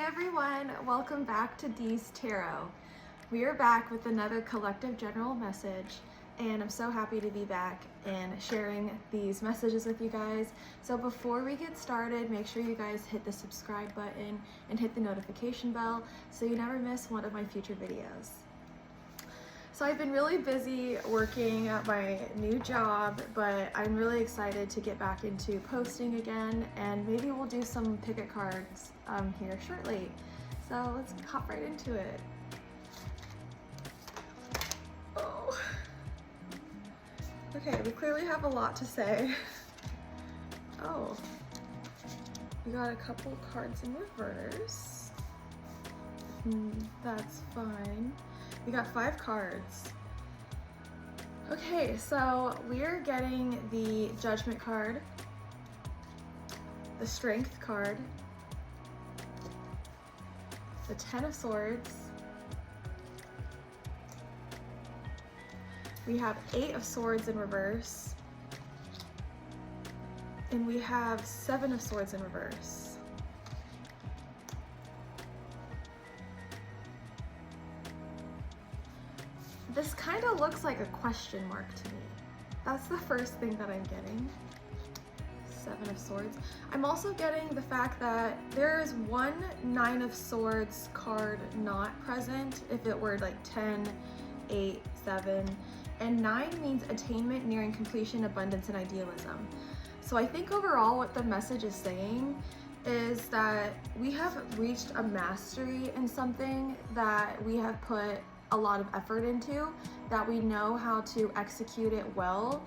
everyone, welcome back to Deez Tarot. We are back with another collective general message, and I'm so happy to be back and sharing these messages with you guys. So before we get started, make sure you guys hit the subscribe button and hit the notification bell so you never miss one of my future videos. So I've been really busy working at my new job, but I'm really excited to get back into posting again, and maybe we'll do some picket cards here shortly. So let's hop right into it. Oh. Okay, we clearly have a lot to say. Oh, we got a couple cards in reverse. That's fine. We got 5 cards. Okay, so we're getting the Judgment card, the Strength card, the Ten of Swords, we have 8 of Swords in reverse, and we have 7 of Swords in reverse. This kind of looks like a question mark to me. That's the first thing that I'm getting. 7 of Swords. I'm also getting the fact that there is one 9 of Swords card not present if it were like 10, 8, 7. And 9 means attainment, nearing completion, abundance, and idealism. So I think overall what the message is saying is that we have reached a mastery in something that we have put a lot of effort into, that we know how to execute it well,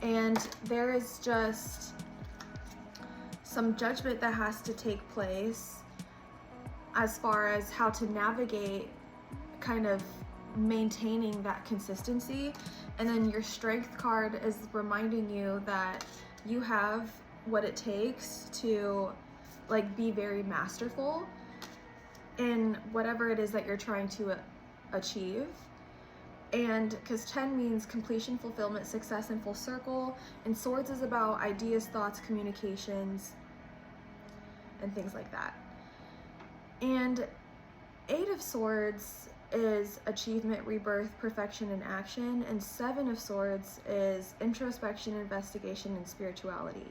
and there is just some judgment that has to take place as far as how to navigate kind of maintaining that consistency. And then your Strength card is reminding you that you have what it takes to like be very masterful in whatever it is that you're trying to achieve. And because 10 means completion, fulfillment, success, and full circle, and Swords is about ideas, thoughts, communications, and things like that. And 8 of Swords is achievement, rebirth, perfection, and action, and 7 of Swords is introspection, investigation, and spirituality.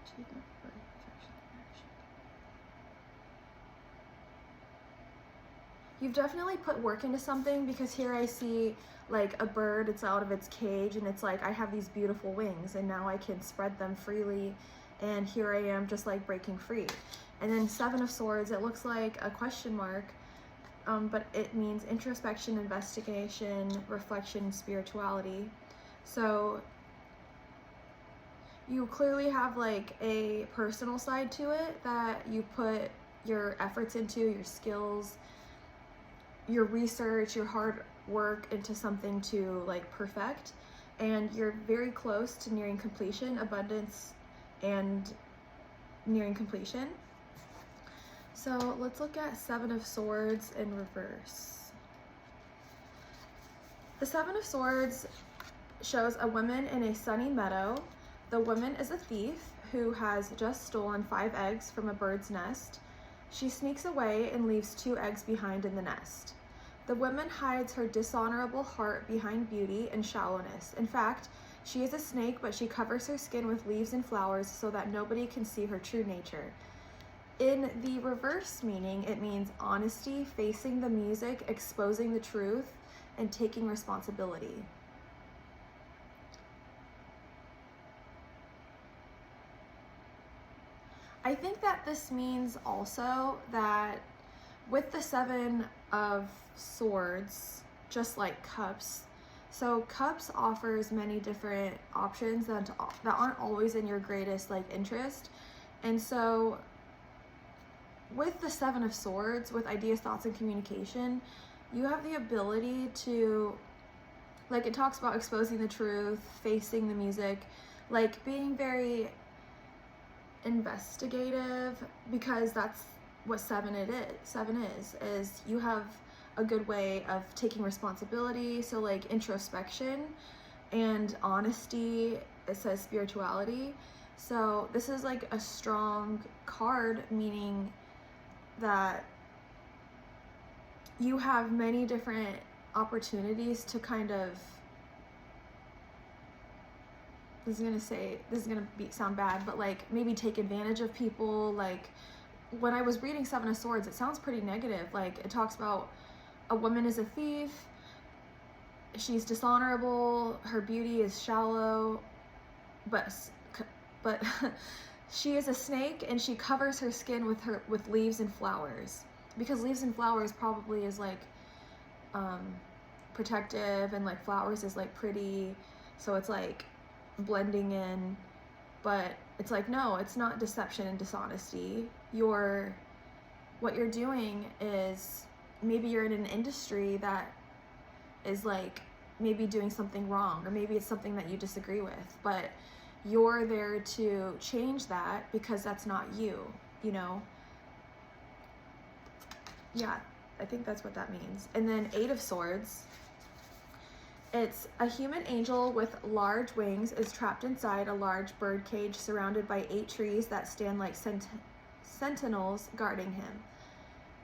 Achievement, rebirth, perfection, and action. You've definitely put work into something, because here I see like a bird, it's out of its cage, and it's like, I have these beautiful wings and now I can spread them freely, and here I am just like breaking free. And then 7 of Swords, it looks like a question mark, but it means introspection, investigation, reflection, spirituality. So you clearly have like a personal side to it that you put your efforts into, your skills, your research, your hard work into something to like perfect, and you're very close to nearing completion, abundance, and nearing completion. So let's look at 7 of Swords in reverse. The 7 of Swords shows a woman in a sunny meadow. The woman is a thief who has just stolen 5 eggs from a bird's nest. She sneaks away and leaves 2 eggs behind in the nest. The woman hides her dishonorable heart behind beauty and shallowness. In fact, she is a snake, but she covers her skin with leaves and flowers so that nobody can see her true nature. In the reverse meaning, it means honesty, facing the music, exposing the truth, and taking responsibility. I think that this means also that with the 7 of Swords, just like Cups, so Cups offers many different options that aren't always in your greatest like interest. And so with the 7 of Swords, with ideas, thoughts, and communication, you have the ability to, like, it talks about exposing the truth, facing the music, like being very investigative, because that's what 7 is you have a good way of taking responsibility. So like introspection and honesty, it says spirituality, So this is like a strong card, meaning that you have many different opportunities to kind of, this is gonna sound bad, but like maybe take advantage of people. Like when I was reading Seven of Swords, it sounds pretty negative. Like it talks about a woman is a thief, she's dishonorable, her beauty is shallow, but she is a snake and she covers her skin with leaves and flowers, because leaves and flowers probably is like protective, and like flowers is like pretty, so it's like blending in. But it's like, no, it's not deception and dishonesty. What you're doing is, maybe you're in an industry that is like maybe doing something wrong, or maybe it's something that you disagree with, but you're there to change that because that's not you, you know? Yeah, I think that's what that means. And then Eight of Swords. It's a human angel with large wings is trapped inside a large bird cage surrounded by 8 trees that stand like sentinels guarding him.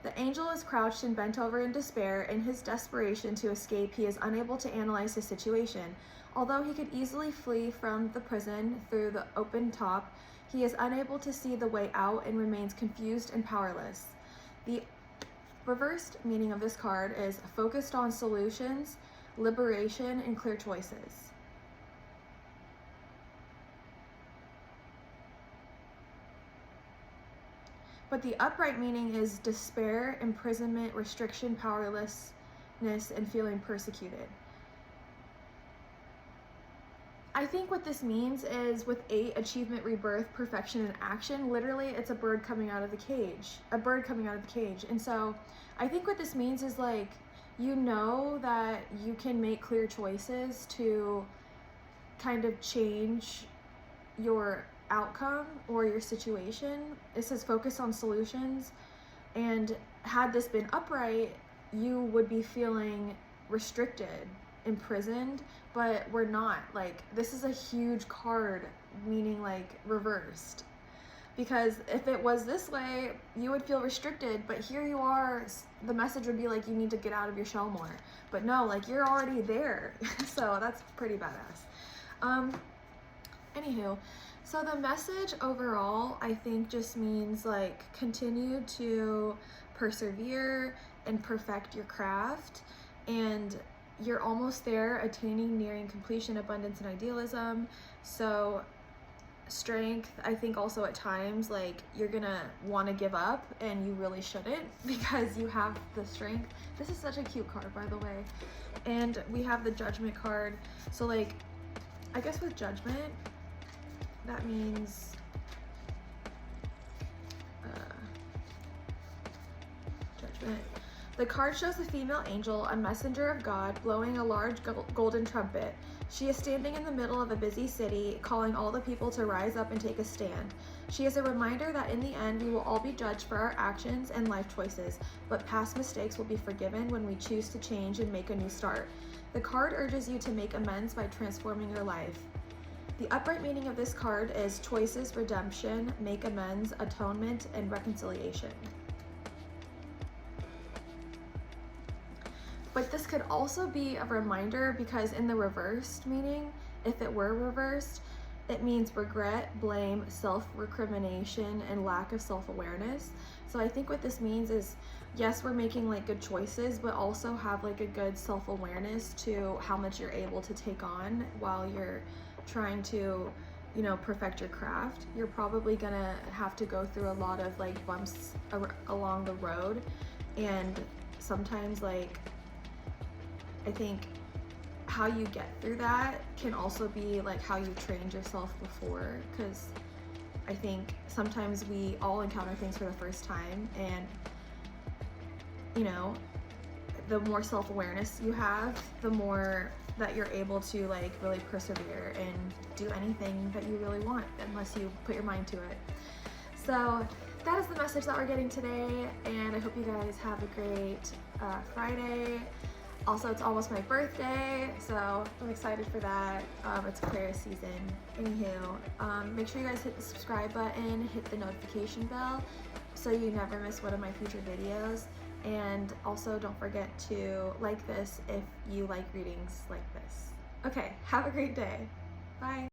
The angel is crouched and bent over in despair. In his desperation to escape, he is unable to analyze his situation. Although he could easily flee from the prison through the open top, he is unable to see the way out and remains confused and powerless. The reversed meaning of this card is focused on solutions, liberation, and clear choices. But the upright meaning is despair, imprisonment, restriction, powerlessness, and feeling persecuted. I think what this means is with 8, achievement, rebirth, perfection, and action, literally it's a bird coming out of the cage. And so I think what this means is like, you know that you can make clear choices to kind of change your outcome or your situation. It says focus on solutions, and had this been upright, you would be feeling restricted, imprisoned, but we're not. Like, this is a huge card, meaning like reversed, because if it was this way, you would feel restricted, but here you are, the message would be like, you need to get out of your shell more. But no, like, you're already there. So that's pretty badass. Anywho, so the message overall, I think, just means like continue to persevere and perfect your craft, and you're almost there, attaining, nearing completion, abundance, and idealism. So strength, I think also at times like you're gonna want to give up, and you really shouldn't, because you have the strength. This is such a cute card, by the way. And we have the Judgment card. So like, I guess with Judgment, that means Judgment. The card shows a female angel, a messenger of God, blowing a large golden trumpet. She is standing in the middle of a busy city, calling all the people to rise up and take a stand. She is a reminder that in the end, we will all be judged for our actions and life choices, but past mistakes will be forgiven when we choose to change and make a new start. The card urges you to make amends by transforming your life. The upright meaning of this card is choices, redemption, make amends, atonement, and reconciliation. But this could also be a reminder, because in the reversed meaning, if it were reversed, it means regret, blame, self-recrimination, and lack of self-awareness. So I think what this means is, yes, we're making like good choices, but also have like a good self-awareness to how much you're able to take on while you're trying to, you know, perfect your craft. You're probably gonna have to go through a lot of like bumps along the road, and sometimes like, I think how you get through that can also be like how you trained yourself before, because I think sometimes we all encounter things for the first time, and you know, the more self-awareness you have, the more that you're able to like really persevere and do anything that you really want, unless you put your mind to it. So that is the message that we're getting today, and I hope you guys have a great Friday. Also, it's almost my birthday, so I'm excited for that. It's Aquarius season. Anywho, make sure you guys hit the subscribe button, hit the notification bell, so you never miss one of my future videos. And also don't forget to like this if you like readings like this. Okay, have a great day. Bye.